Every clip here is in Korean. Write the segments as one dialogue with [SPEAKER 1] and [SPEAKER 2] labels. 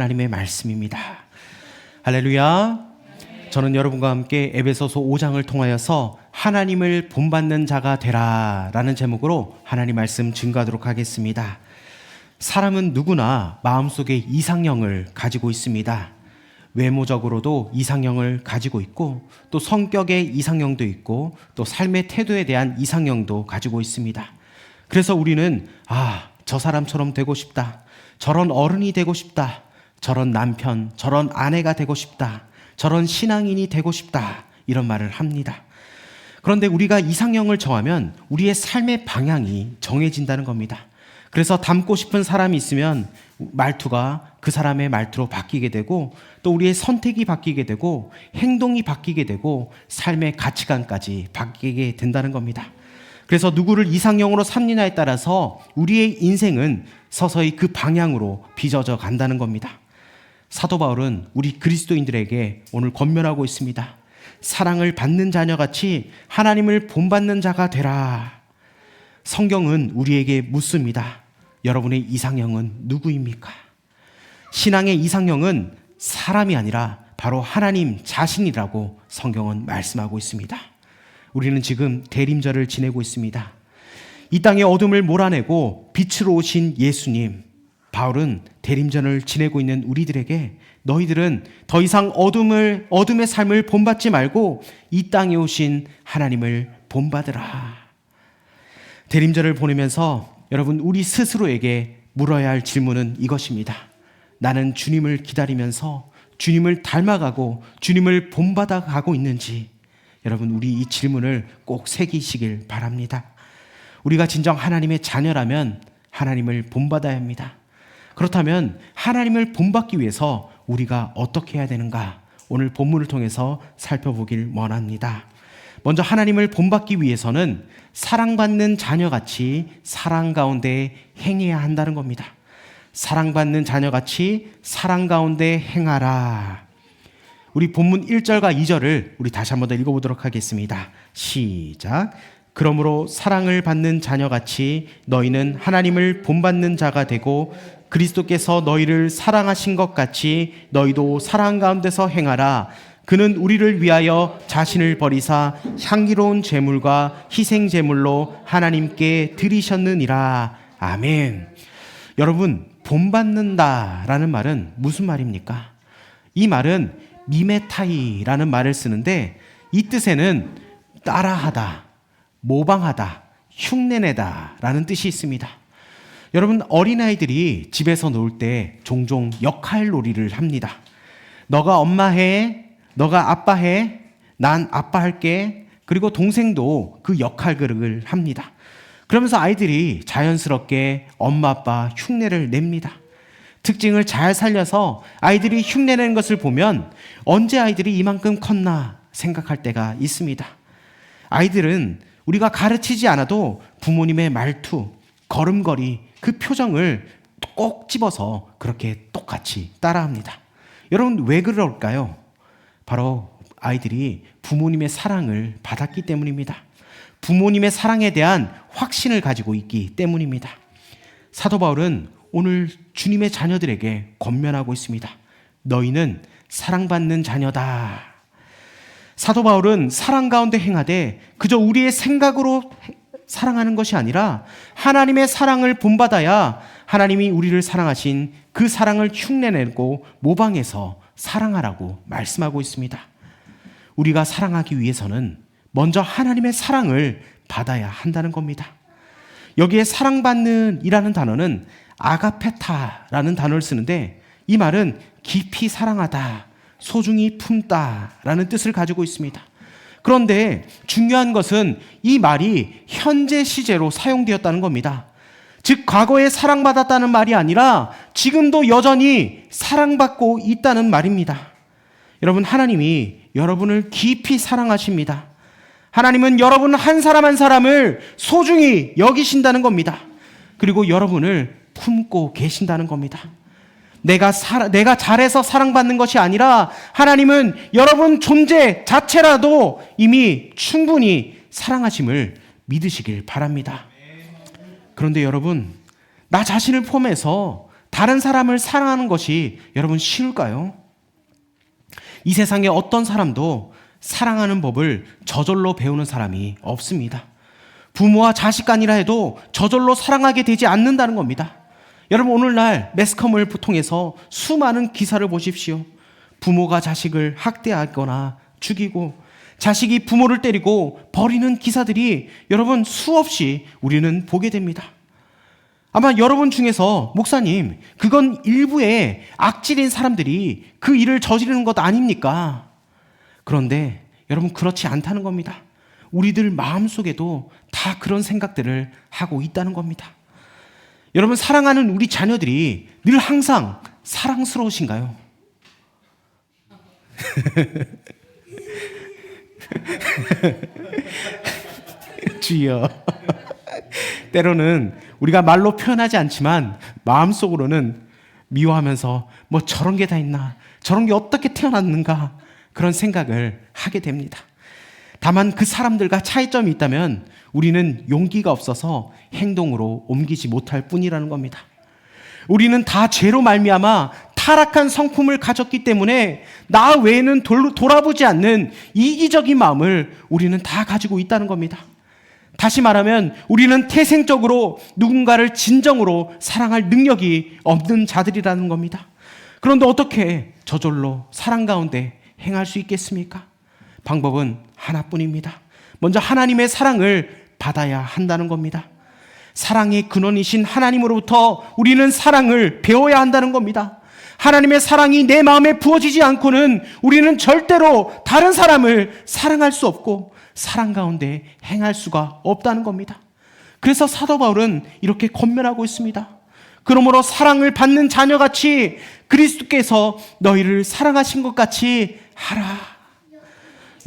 [SPEAKER 1] 하나님의 말씀입니다. 할렐루야. 저는 여러분과 함께 에베소서 5장을 통하여서 하나님을 본받는 자가 되라 라는 제목으로 하나님 말씀 증거하도록 하겠습니다. 사람은 누구나 마음속에 이상형을 가지고 있습니다. 외모적으로도 이상형을 가지고 있고, 또 성격의 이상형도 있고, 또 삶의 태도에 대한 이상형도 가지고 있습니다. 그래서 우리는 저 사람처럼 되고 싶다, 저런 어른이 되고 싶다, 저런 남편, 저런 아내가 되고 싶다, 저런 신앙인이 되고 싶다, 이런 말을 합니다. 그런데 우리가 이상형을 정하면 우리의 삶의 방향이 정해진다는 겁니다. 그래서 닮고 싶은 사람이 있으면 말투가 그 사람의 말투로 바뀌게 되고, 또 우리의 선택이 바뀌게 되고, 행동이 바뀌게 되고, 삶의 가치관까지 바뀌게 된다는 겁니다. 그래서 누구를 이상형으로 삼느냐에 따라서 우리의 인생은 서서히 그 방향으로 빚어져 간다는 겁니다. 사도 바울은 우리 그리스도인들에게 오늘 권면하고 있습니다. 사랑을 받는 자녀같이 하나님을 본받는 자가 되라. 성경은 우리에게 묻습니다. 여러분의 이상형은 누구입니까? 신앙의 이상형은 사람이 아니라 바로 하나님 자신이라고 성경은 말씀하고 있습니다. 우리는 지금 대림절을 지내고 있습니다. 이 땅의 어둠을 몰아내고 빛으로 오신 예수님, 바울은 대림절을 지내고 있는 우리들에게 너희들은 더 이상 어둠의 삶을 본받지 말고 이 땅에 오신 하나님을 본받으라. 대림절을 보내면서 여러분, 우리 스스로에게 물어야 할 질문은 이것입니다. 나는 주님을 기다리면서 주님을 닮아가고 주님을 본받아 가고 있는지, 여러분, 우리 이 질문을 꼭 새기시길 바랍니다. 우리가 진정 하나님의 자녀라면 하나님을 본받아야 합니다. 그렇다면 하나님을 본받기 위해서 우리가 어떻게 해야 되는가? 오늘 본문을 통해서 살펴보길 원합니다. 먼저 하나님을 본받기 위해서는 사랑받는 자녀같이 사랑 가운데 행해야 한다는 겁니다. 사랑받는 자녀같이 사랑 가운데 행하라. 우리 본문 1절과 2절을 우리 다시 한번 더 읽어보도록 하겠습니다. 시작. 그러므로 사랑을 받는 자녀같이 너희는 하나님을 본받는 자가 되고 그리스도께서 너희를 사랑하신 것 같이 너희도 사랑 가운데서 행하라. 그는 우리를 위하여 자신을 버리사 향기로운 제물과 희생 제물로 하나님께 드리셨느니라. 아멘. 여러분, 본받는다라는 말은 무슨 말입니까? 이 말은 미메타이라는 말을 쓰는데, 이 뜻에는 따라하다, 모방하다, 흉내내다 라는 뜻이 있습니다. 여러분, 어린아이들이 집에서 놀 때 종종 역할놀이를 합니다. 너가 엄마 해, 너가 아빠 해, 난 아빠 할게. 그리고 동생도 그 역할극을 합니다. 그러면서 아이들이 자연스럽게 엄마 아빠 흉내를 냅니다. 특징을 잘 살려서 아이들이 흉내내는 것을 보면 언제 아이들이 이만큼 컸나 생각할 때가 있습니다. 아이들은 우리가 가르치지 않아도 부모님의 말투, 걸음걸이, 그 표정을 꼭 집어서 그렇게 똑같이 따라합니다. 여러분, 왜 그럴까요? 바로 아이들이 부모님의 사랑을 받았기 때문입니다. 부모님의 사랑에 대한 확신을 가지고 있기 때문입니다. 사도 바울은 오늘 주님의 자녀들에게 권면하고 있습니다. 너희는 사랑받는 자녀다. 사도 바울은 사랑 가운데 행하되 그저 우리의 생각으로 사랑하는 것이 아니라 하나님의 사랑을 본받아야 하나님이 우리를 사랑하신 그 사랑을 흉내내고 모방해서 사랑하라고 말씀하고 있습니다. 우리가 사랑하기 위해서는 먼저 하나님의 사랑을 받아야 한다는 겁니다. 여기에 사랑받는 이라는 단어는 아가페타라는 단어를 쓰는데, 이 말은 깊이 사랑하다, 소중히 품다 라는 뜻을 가지고 있습니다. 그런데 중요한 것은 이 말이 현재 시제로 사용되었다는 겁니다. 즉, 과거에 사랑받았다는 말이 아니라 지금도 여전히 사랑받고 있다는 말입니다. 여러분, 하나님이 여러분을 깊이 사랑하십니다. 하나님은 여러분 한 사람 한 사람을 소중히 여기신다는 겁니다. 그리고 여러분을 품고 계신다는 겁니다. 내가 잘해서 사랑받는 것이 아니라 하나님은 여러분 존재 자체라도 이미 충분히 사랑하심을 믿으시길 바랍니다. 그런데 여러분, 나 자신을 포함해서 다른 사람을 사랑하는 것이 여러분 쉬울까요? 이 세상에 어떤 사람도 사랑하는 법을 저절로 배우는 사람이 없습니다. 부모와 자식 간이라 해도 저절로 사랑하게 되지 않는다는 겁니다. 여러분, 오늘날 매스컴을 통해서 수많은 기사를 보십시오. 부모가 자식을 학대하거나 죽이고 자식이 부모를 때리고 버리는 기사들이 여러분 수없이 우리는 보게 됩니다. 아마 여러분 중에서 목사님, 그건 일부의 악질인 사람들이 그 일을 저지르는 것 아닙니까? 그런데 여러분, 그렇지 않다는 겁니다. 우리들 마음속에도 다 그런 생각들을 하고 있다는 겁니다. 여러분, 사랑하는 우리 자녀들이 늘 항상 사랑스러우신가요? 주여. 때로는 우리가 말로 표현하지 않지만 마음속으로는 미워하면서 뭐 저런 게 다 있나, 저런 게 어떻게 태어났는가, 그런 생각을 하게 됩니다. 다만 그 사람들과 차이점이 있다면 우리는 용기가 없어서 행동으로 옮기지 못할 뿐이라는 겁니다. 우리는 다 죄로 말미암아 타락한 성품을 가졌기 때문에 나 외에는 돌아보지 않는 이기적인 마음을 우리는 다 가지고 있다는 겁니다. 다시 말하면 우리는 태생적으로 누군가를 진정으로 사랑할 능력이 없는 자들이라는 겁니다. 그런데 어떻게 저절로 사랑 가운데 행할 수 있겠습니까? 방법은 하나뿐입니다. 먼저 하나님의 사랑을 받아야 한다는 겁니다. 사랑의 근원이신 하나님으로부터 우리는 사랑을 배워야 한다는 겁니다. 하나님의 사랑이 내 마음에 부어지지 않고는 우리는 절대로 다른 사람을 사랑할 수 없고 사랑 가운데 행할 수가 없다는 겁니다. 그래서 사도 바울은 이렇게 권면하고 있습니다. 그러므로 사랑을 받는 자녀같이 그리스도께서 너희를 사랑하신 것 같이 하라.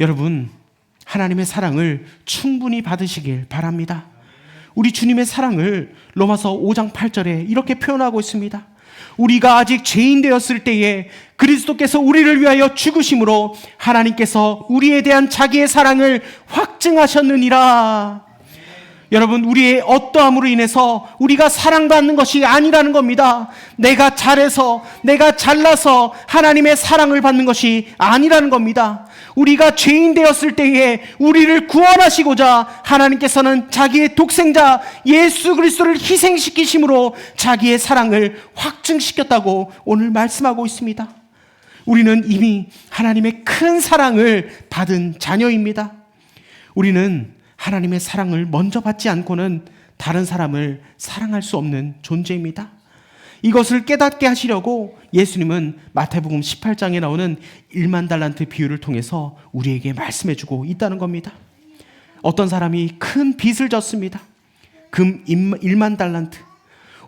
[SPEAKER 1] 여러분, 하나님의 사랑을 충분히 받으시길 바랍니다. 우리 주님의 사랑을 로마서 5장 8절에 이렇게 표현하고 있습니다. 우리가 아직 죄인 되었을 때에 그리스도께서 우리를 위하여 죽으심으로 하나님께서 우리에 대한 자기의 사랑을 확증하셨느니라. 여러분, 우리의 어떠함으로 인해서 우리가 사랑받는 것이 아니라는 겁니다. 내가 잘해서, 내가 잘나서 하나님의 사랑을 받는 것이 아니라는 겁니다. 우리가 죄인 되었을 때에 우리를 구원하시고자 하나님께서는 자기의 독생자 예수 그리스도를 희생시키심으로 자기의 사랑을 확증시켰다고 오늘 말씀하고 있습니다. 우리는 이미 하나님의 큰 사랑을 받은 자녀입니다. 우리는 하나님의 사랑을 먼저 받지 않고는 다른 사람을 사랑할 수 없는 존재입니다. 이것을 깨닫게 하시려고 예수님은 마태복음 18장에 나오는 1만 달란트 비유를 통해서 우리에게 말씀해주고 있다는 겁니다. 어떤 사람이 큰 빚을 졌습니다. 금 1만 달란트.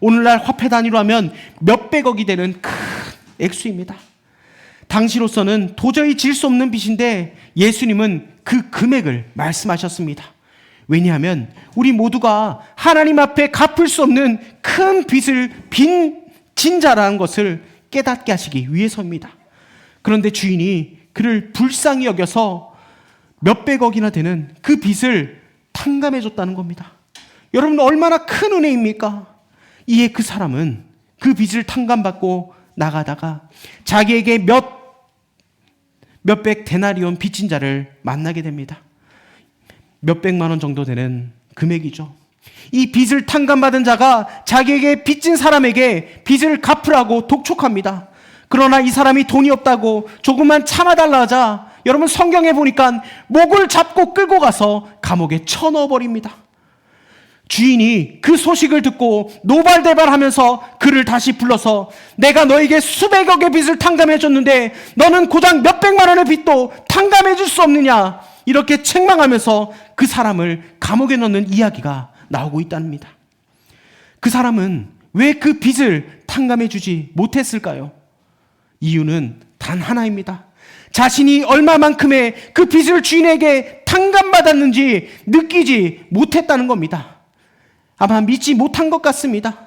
[SPEAKER 1] 오늘날 화폐 단위로 하면 몇백억이 되는 큰 액수입니다. 당시로서는 도저히 질 수 없는 빚인데 예수님은 그 금액을 말씀하셨습니다. 왜냐하면 우리 모두가 하나님 앞에 갚을 수 없는 큰 빚을 진 자라는 것을 깨닫게 하시기 위해서입니다. 그런데 주인이 그를 불쌍히 여겨서 몇백억이나 되는 그 빚을 탕감해 줬다는 겁니다. 여러분, 얼마나 큰 은혜입니까? 이에 그 사람은 그 빚을 탕감받고 나가다가 자기에게 몇백 데나리온 빚진 자를 만나게 됩니다. 몇백만 원 정도 되는 금액이죠. 이 빚을 탕감받은 자가 자기에게 빚진 사람에게 빚을 갚으라고 독촉합니다. 그러나 이 사람이 돈이 없다고 조금만 참아달라 하자 여러분, 성경에 보니까 목을 잡고 끌고 가서 감옥에 쳐넣어버립니다. 주인이 그 소식을 듣고 노발대발하면서 그를 다시 불러서 내가 너에게 수백억의 빚을 탕감해줬는데 너는 고작 몇백만 원의 빚도 탕감해줄 수 없느냐, 이렇게 책망하면서 그 사람을 감옥에 넣는 이야기가 나오고 있답니다. 그 사람은 왜 그 빚을 탕감해주지 못했을까요? 이유는 단 하나입니다. 자신이 얼마만큼의 그 빚을 주인에게 탕감받았는지 느끼지 못했다는 겁니다. 아마 믿지 못한 것 같습니다.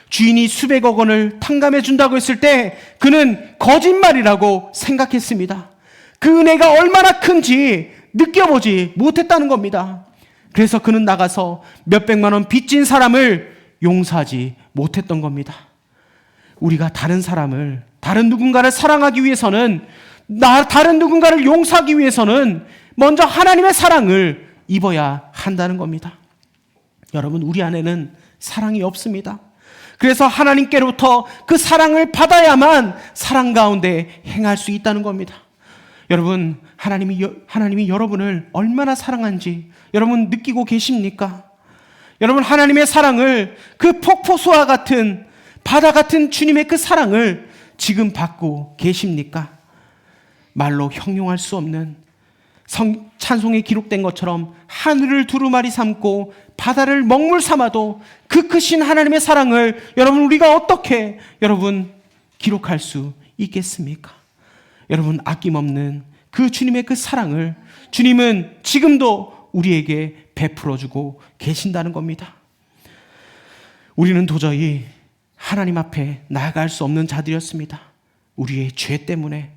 [SPEAKER 1] 주인이 수백억 원을 탕감해 준다고 했을 때 그는 거짓말이라고 생각했습니다. 그 은혜가 얼마나 큰지 느껴보지 못했다는 겁니다. 그래서 그는 나가서 몇백만 원 빚진 사람을 용서하지 못했던 겁니다. 우리가 다른 누군가를 사랑하기 위해서는, 다른 누군가를 용서하기 위해서는 먼저 하나님의 사랑을 입어야 한다는 겁니다. 여러분, 우리 안에는 사랑이 없습니다. 그래서 하나님께로부터 그 사랑을 받아야만 사랑 가운데 행할 수 있다는 겁니다. 여러분, 하나님이 여러분을 얼마나 사랑한지 여러분 느끼고 계십니까? 여러분, 하나님의 사랑을, 그 폭포수와 같은, 바다 같은 주님의 그 사랑을 지금 받고 계십니까? 말로 형용할 수 없는, 찬송에 기록된 것처럼 하늘을 두루마리 삼고 바다를 먹물 삼아도 그 크신 하나님의 사랑을 여러분, 우리가 어떻게 기록할 수 있겠습니까? 여러분, 아낌없는 그 주님의 그 사랑을 주님은 지금도 우리에게 베풀어주고 계신다는 겁니다. 우리는 도저히 하나님 앞에 나아갈 수 없는 자들이었습니다. 우리의 죄 때문에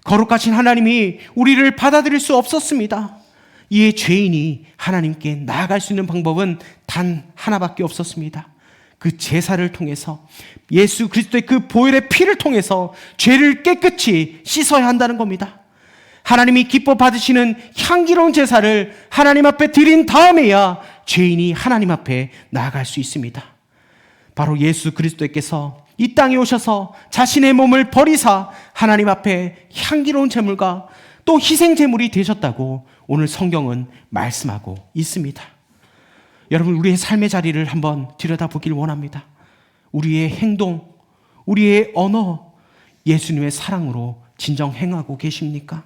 [SPEAKER 1] 거룩하신 하나님이 우리를 받아들일 수 없었습니다. 이에 죄인이 하나님께 나아갈 수 있는 방법은 단 하나밖에 없었습니다. 그 제사를 통해서, 예수 그리스도의 그 보혈의 피를 통해서 죄를 깨끗이 씻어야 한다는 겁니다. 하나님이 기뻐 받으시는 향기로운 제사를 하나님 앞에 드린 다음에야 죄인이 하나님 앞에 나아갈 수 있습니다. 바로 예수 그리스도께서 이 땅에 오셔서 자신의 몸을 버리사 하나님 앞에 향기로운 제물과 또 희생 제물이 되셨다고 오늘 성경은 말씀하고 있습니다. 여러분, 우리의 삶의 자리를 한번 들여다보길 원합니다. 우리의 행동, 우리의 언어, 예수님의 사랑으로 진정 행하고 계십니까?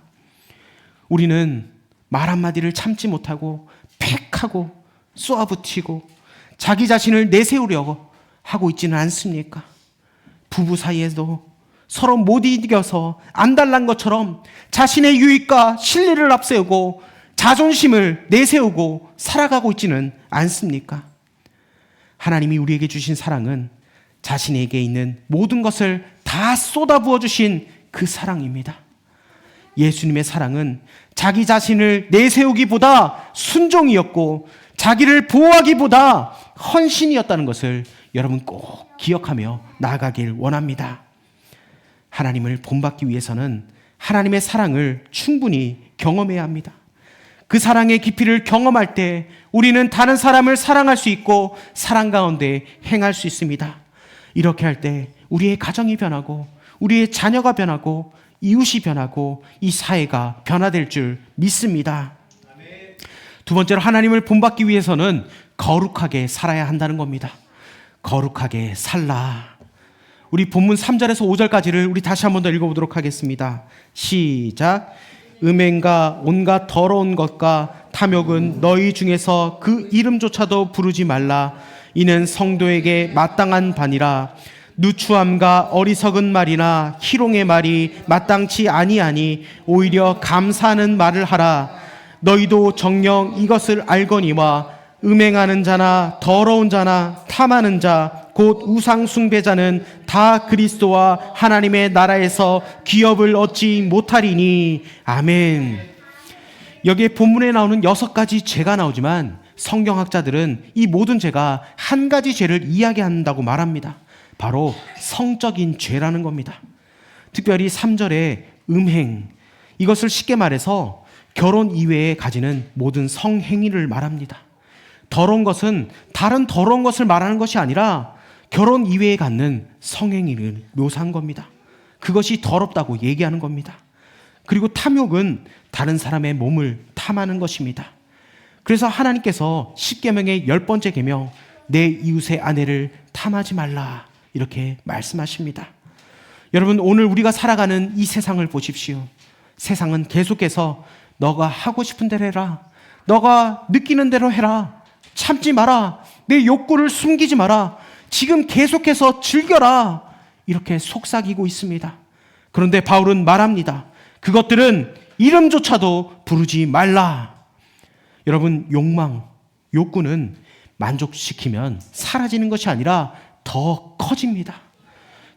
[SPEAKER 1] 우리는 말 한마디를 참지 못하고 팩하고 쏘아붙이고 자기 자신을 내세우려고 하고 있지는 않습니까? 부부 사이에도 서로 못 이겨서 안달난 것처럼 자신의 유익과 신리를 앞세우고 자존심을 내세우고 살아가고 있지는 않습니까? 하나님이 우리에게 주신 사랑은 자신에게 있는 모든 것을 다 쏟아부어 주신 그 사랑입니다. 예수님의 사랑은 자기 자신을 내세우기보다 순종이었고 자기를 보호하기보다 헌신이었다는 것을 여러분 꼭 기억하며 나아가길 원합니다. 하나님을 본받기 위해서는 하나님의 사랑을 충분히 경험해야 합니다. 그 사랑의 깊이를 경험할 때 우리는 다른 사람을 사랑할 수 있고 사랑 가운데 행할 수 있습니다. 이렇게 할 때 우리의 가정이 변하고 우리의 자녀가 변하고 이웃이 변하고 이 사회가 변화될 줄 믿습니다. 두 번째로, 하나님을 본받기 위해서는 거룩하게 살아야 한다는 겁니다. 거룩하게 살라. 우리 본문 3절에서 5절까지를 우리 다시 한번 더 읽어보도록 하겠습니다. 시작. 음행과 온갖 더러운 것과 탐욕은 너희 중에서 그 이름조차도 부르지 말라. 이는 성도에게 마땅한 바니라. 누추함과 어리석은 말이나 희롱의 말이 마땅치 아니하니 오히려 감사하는 말을 하라. 너희도 정녕 이것을 알거니와 음행하는 자나 더러운 자나 탐하는 자 곧 우상 숭배자는 다 그리스도와 하나님의 나라에서 기업을 얻지 못하리니. 아멘. 여기에 본문에 나오는 6가지 죄가 나오지만 성경학자들은 이 모든 죄가 한 가지 죄를 이야기한다고 말합니다. 바로 성적인 죄라는 겁니다. 특별히 3절의 음행, 이것을 쉽게 말해서 결혼 이외에 가지는 모든 성행위를 말합니다. 더러운 것은 다른 더러운 것을 말하는 것이 아니라 결혼 이외에 갖는 성행위를 묘사한 겁니다. 그것이 더럽다고 얘기하는 겁니다. 그리고 탐욕은 다른 사람의 몸을 탐하는 것입니다. 그래서 하나님께서 10계명의 10번째 계명, 내 이웃의 아내를 탐하지 말라, 이렇게 말씀하십니다. 여러분, 오늘 우리가 살아가는 이 세상을 보십시오. 세상은 계속해서 너가 하고 싶은 대로 해라, 너가 느끼는 대로 해라, 참지 마라, 내 욕구를 숨기지 마라, 지금 계속해서 즐겨라, 이렇게 속삭이고 있습니다. 그런데 바울은 말합니다. 그것들은 이름조차도 부르지 말라. 여러분, 욕구는 만족시키면 사라지는 것이 아니라 더 커집니다.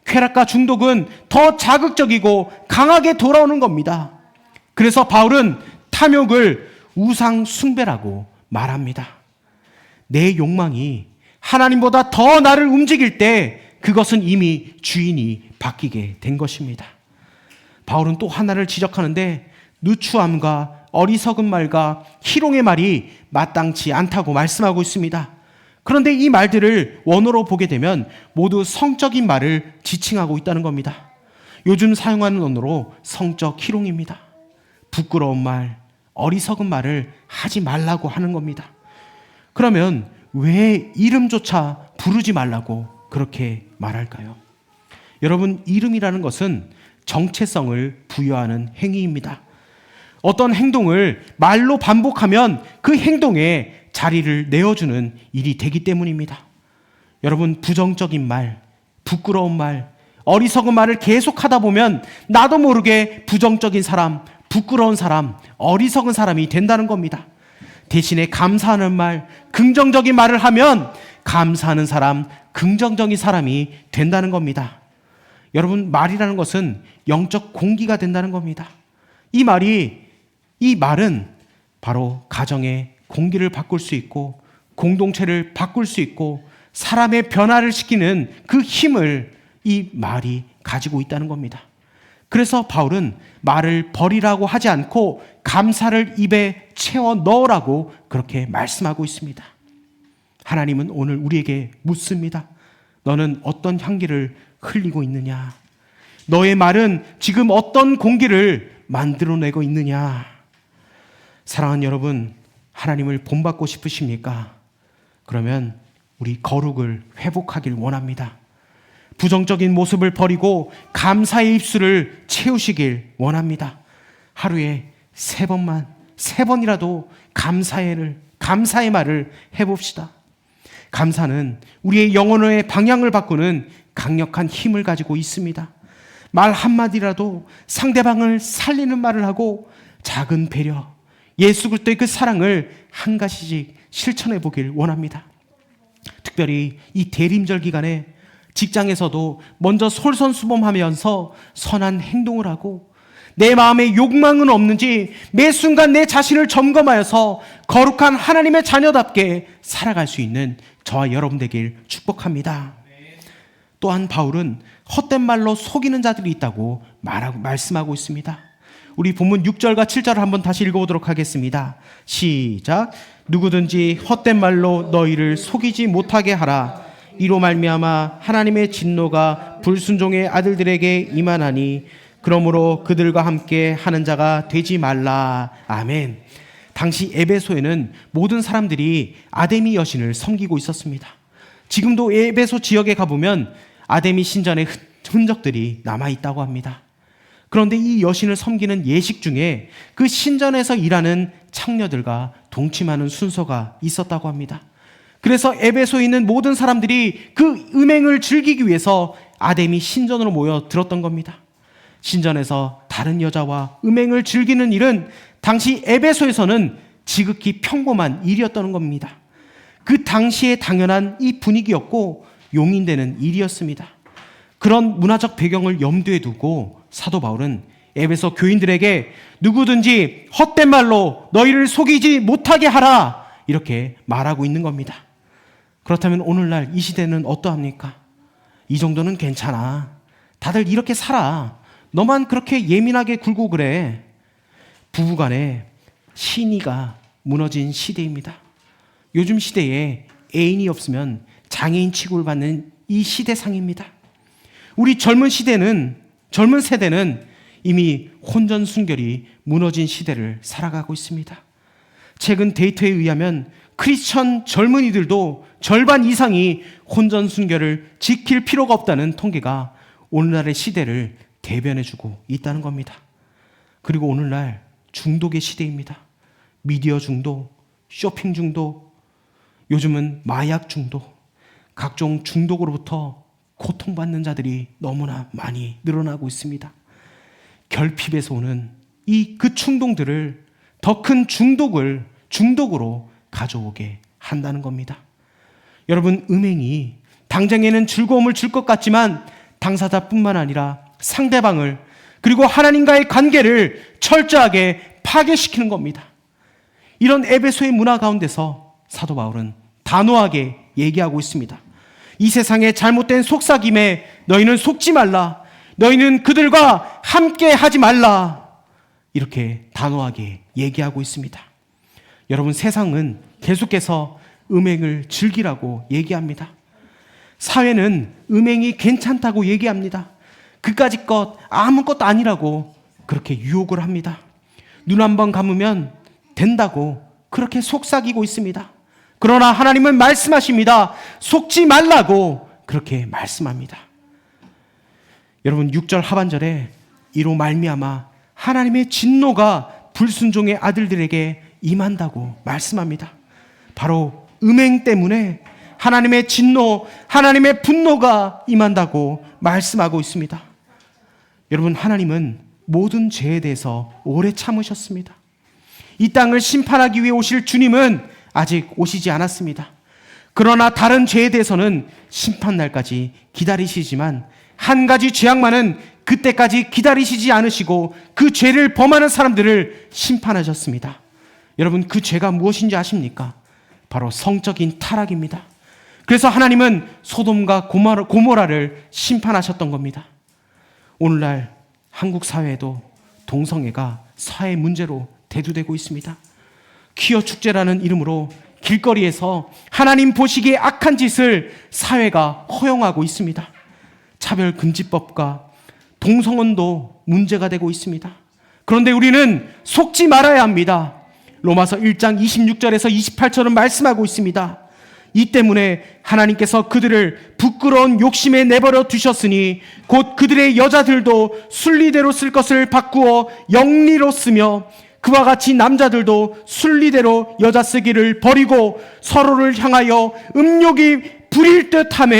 [SPEAKER 1] 쾌락과 중독은 더 자극적이고 강하게 돌아오는 겁니다. 그래서 바울은 탐욕을 우상 숭배라고 말합니다. 내 욕망이 하나님보다 더 나를 움직일 때 그것은 이미 주인이 바뀌게 된 것입니다. 바울은 또 하나를 지적하는데 누추함과 어리석은 말과 희롱의 말이 마땅치 않다고 말씀하고 있습니다. 그런데 이 말들을 원어로 보게 되면 모두 성적인 말을 지칭하고 있다는 겁니다. 요즘 사용하는 언어로 성적 희롱입니다. 부끄러운 말, 어리석은 말을 하지 말라고 하는 겁니다. 그러면 왜 이름조차 부르지 말라고 그렇게 말할까요? 여러분, 이름이라는 것은 정체성을 부여하는 행위입니다. 어떤 행동을 말로 반복하면 그 행동에 자리를 내어주는 일이 되기 때문입니다. 여러분, 부정적인 말, 부끄러운 말, 어리석은 말을 계속하다 보면 나도 모르게 부정적인 사람, 부끄러운 사람, 어리석은 사람이 된다는 겁니다. 대신에 감사하는 말, 긍정적인 말을 하면 감사하는 사람, 긍정적인 사람이 된다는 겁니다. 여러분, 말이라는 것은 영적 공기가 된다는 겁니다. 이 말은 바로 가정의 공기를 바꿀 수 있고 공동체를 바꿀 수 있고 사람의 변화를 시키는 그 힘을 이 말이 가지고 있다는 겁니다. 그래서 바울은 말을 버리라고 하지 않고 감사를 입에 채워 넣으라고 그렇게 말씀하고 있습니다. 하나님은 오늘 우리에게 묻습니다. 너는 어떤 향기를 흘리고 있느냐? 너의 말은 지금 어떤 공기를 만들어내고 있느냐? 사랑하는 여러분, 하나님을 본받고 싶으십니까? 그러면 우리 거룩을 회복하길 원합니다. 부정적인 모습을 버리고 감사의 입술을 채우시길 원합니다. 하루에 3번이라도 감사의 말을 해봅시다. 감사는 우리의 영혼의 방향을 바꾸는 강력한 힘을 가지고 있습니다. 말 한마디라도 상대방을 살리는 말을 하고 작은 배려, 예수 그리스도의 그 사랑을 한 가지씩 실천해 보길 원합니다. 특별히 이 대림절 기간에 직장에서도 먼저 솔선수범하면서 선한 행동을 하고 내 마음에 욕망은 없는지 매 순간 내 자신을 점검하여서 거룩한 하나님의 자녀답게 살아갈 수 있는 저와 여러분 되길 축복합니다. 또한 바울은 헛된 말로 속이는 자들이 있다고 말씀하고 있습니다. 우리 본문 6절과 7절을 한번 다시 읽어보도록 하겠습니다. 시작. 누구든지 헛된 말로 너희를 속이지 못하게 하라. 이로 말미암아 하나님의 진노가 불순종의 아들들에게 임하나니 그러므로 그들과 함께 하는 자가 되지 말라. 아멘. 당시 에베소에는 모든 사람들이 아데미 여신을 섬기고 있었습니다. 지금도 에베소 지역에 가보면 아데미 신전의 흔적들이 남아있다고 합니다. 그런데 이 여신을 섬기는 예식 중에 그 신전에서 일하는 창녀들과 동침하는 순서가 있었다고 합니다. 그래서 에베소에 있는 모든 사람들이 그 음행을 즐기기 위해서 아데미 신전으로 모여 들었던 겁니다. 신전에서 다른 여자와 음행을 즐기는 일은 당시 에베소에서는 지극히 평범한 일이었던 겁니다. 그 당시에 당연한 이 분위기였고 용인되는 일이었습니다. 그런 문화적 배경을 염두에 두고 사도 바울은 에베소 교인들에게 누구든지 헛된 말로 너희를 속이지 못하게 하라 이렇게 말하고 있는 겁니다. 그렇다면 오늘날 이 시대는 어떠합니까? 이 정도는 괜찮아. 다들 이렇게 살아. 너만 그렇게 예민하게 굴고 그래. 부부간에 신의가 무너진 시대입니다. 요즘 시대에 애인이 없으면 장애인 취급을 받는 이 시대상입니다. 우리 젊은 세대는 이미 혼전순결이 무너진 시대를 살아가고 있습니다. 최근 데이터에 의하면 크리스천 젊은이들도 절반 이상이 혼전순결을 지킬 필요가 없다는 통계가 오늘날의 시대를 대변해주고 있다는 겁니다. 그리고 오늘날 중독의 시대입니다. 미디어 중독, 쇼핑 중독, 요즘은 마약 중독, 각종 중독으로부터 고통받는 자들이 너무나 많이 늘어나고 있습니다. 결핍에서 오는 그 충동들을 더 큰 중독으로 가져오게 한다는 겁니다. 여러분, 음행이 당장에는 즐거움을 줄 것 같지만 당사자뿐만 아니라 상대방을 그리고 하나님과의 관계를 철저하게 파괴시키는 겁니다. 이런 에베소의 문화 가운데서 사도 바울은 단호하게 얘기하고 있습니다. 이 세상의 잘못된 속삭임에 너희는 속지 말라. 너희는 그들과 함께 하지 말라. 이렇게 단호하게 얘기하고 있습니다. 여러분, 세상은 계속해서 음행을 즐기라고 얘기합니다. 사회는 음행이 괜찮다고 얘기합니다. 그까짓 것 아무것도 아니라고 그렇게 유혹을 합니다. 눈 한 번 감으면 된다고 그렇게 속삭이고 있습니다. 그러나 하나님은 말씀하십니다. 속지 말라고 그렇게 말씀합니다. 여러분, 6절 하반절에 이로 말미암아 하나님의 진노가 불순종의 아들들에게 임한다고 말씀합니다. 바로 음행 때문에 하나님의 진노, 하나님의 분노가 임한다고 말씀하고 있습니다. 여러분, 하나님은 모든 죄에 대해서 오래 참으셨습니다. 이 땅을 심판하기 위해 오실 주님은 아직 오시지 않았습니다. 그러나 다른 죄에 대해서는 심판날까지 기다리시지만 한 가지 죄악만은 그때까지 기다리시지 않으시고 그 죄를 범하는 사람들을 심판하셨습니다. 여러분, 그 죄가 무엇인지 아십니까? 바로 성적인 타락입니다. 그래서 하나님은 소돔과 고모라를 심판하셨던 겁니다. 오늘날 한국 사회에도 동성애가 사회 문제로 대두되고 있습니다. 퀴어 축제라는 이름으로 길거리에서 하나님 보시기에 악한 짓을 사회가 허용하고 있습니다. 차별금지법과 동성혼도 문제가 되고 있습니다. 그런데 우리는 속지 말아야 합니다. 로마서 1장 26절에서 28절은 말씀하고 있습니다. 이 때문에 하나님께서 그들을 부끄러운 욕심에 내버려 두셨으니 곧 그들의 여자들도 순리대로 쓸 것을 바꾸어 영리로 쓰며 그와 같이 남자들도 순리대로 여자 쓰기를 버리고 서로를 향하여 음욕이 부릴 듯하며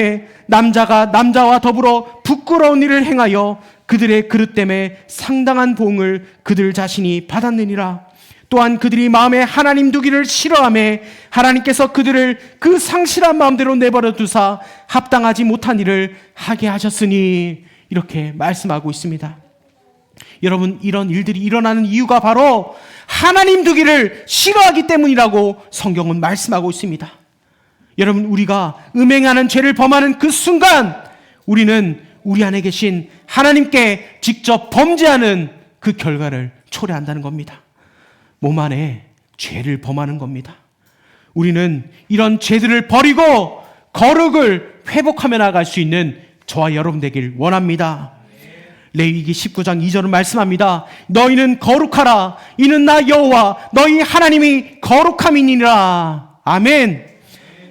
[SPEAKER 1] 남자가 남자와 더불어 부끄러운 일을 행하여 그들의 그릇 때문에 상당한 보응을 그들 자신이 받았느니라. 또한 그들이 마음에 하나님 두기를 싫어하며 하나님께서 그들을 그 상실한 마음대로 내버려 두사 합당하지 못한 일을 하게 하셨으니, 이렇게 말씀하고 있습니다. 여러분, 이런 일들이 일어나는 이유가 바로 하나님 두기를 싫어하기 때문이라고 성경은 말씀하고 있습니다. 여러분, 우리가 음행하는 죄를 범하는 그 순간 우리는 우리 안에 계신 하나님께 직접 범죄하는 그 결과를 초래한다는 겁니다. 몸 안에 죄를 범하는 겁니다. 우리는 이런 죄들을 버리고 거룩을 회복하며 나아갈 수 있는 저와 여러분 되길 원합니다. 레위기 19장 2절은 말씀합니다. 너희는 거룩하라. 이는 나 여호와 너희 하나님이 거룩함이니라. 아멘.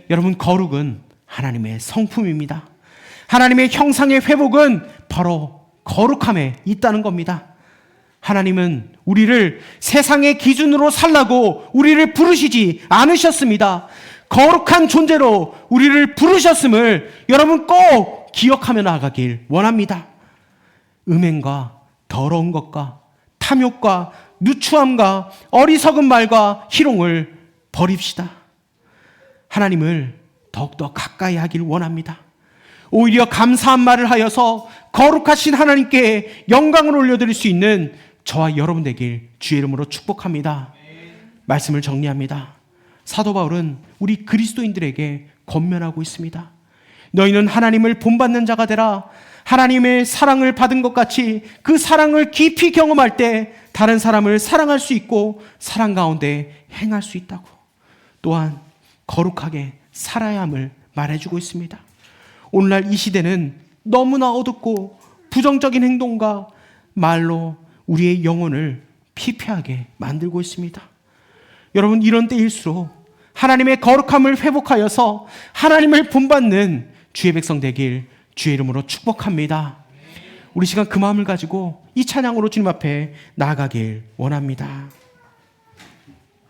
[SPEAKER 1] 여러분, 거룩은 하나님의 성품입니다. 하나님의 형상의 회복은 바로 거룩함에 있다는 겁니다. 하나님은 우리를 세상의 기준으로 살라고 우리를 부르시지 않으셨습니다. 거룩한 존재로 우리를 부르셨음을 여러분 꼭 기억하며 나아가길 원합니다. 음행과 더러운 것과 탐욕과 누추함과 어리석은 말과 희롱을 버립시다. 하나님을 더욱더 가까이 하길 원합니다. 오히려 감사한 말을 하여서 거룩하신 하나님께 영광을 올려드릴 수 있는 저와 여러분 되길 주의 이름으로 축복합니다. 말씀을 정리합니다. 사도 바울은 우리 그리스도인들에게 권면하고 있습니다. 너희는 하나님을 본받는 자가 되라. 하나님의 사랑을 받은 것 같이 그 사랑을 깊이 경험할 때 다른 사람을 사랑할 수 있고 사랑 가운데 행할 수 있다고. 또한 거룩하게 살아야 함을 말해주고 있습니다. 오늘날 이 시대는 너무나 어둡고 부정적인 행동과 말로 우리의 영혼을 피폐하게 만들고 있습니다. 여러분, 이런 때일수록 하나님의 거룩함을 회복하여서 하나님을 본받는 주의 백성 되길 주의 이름으로 축복합니다. 우리 시간 그 마음을 가지고 이 찬양으로 주님 앞에 나아가길 원합니다.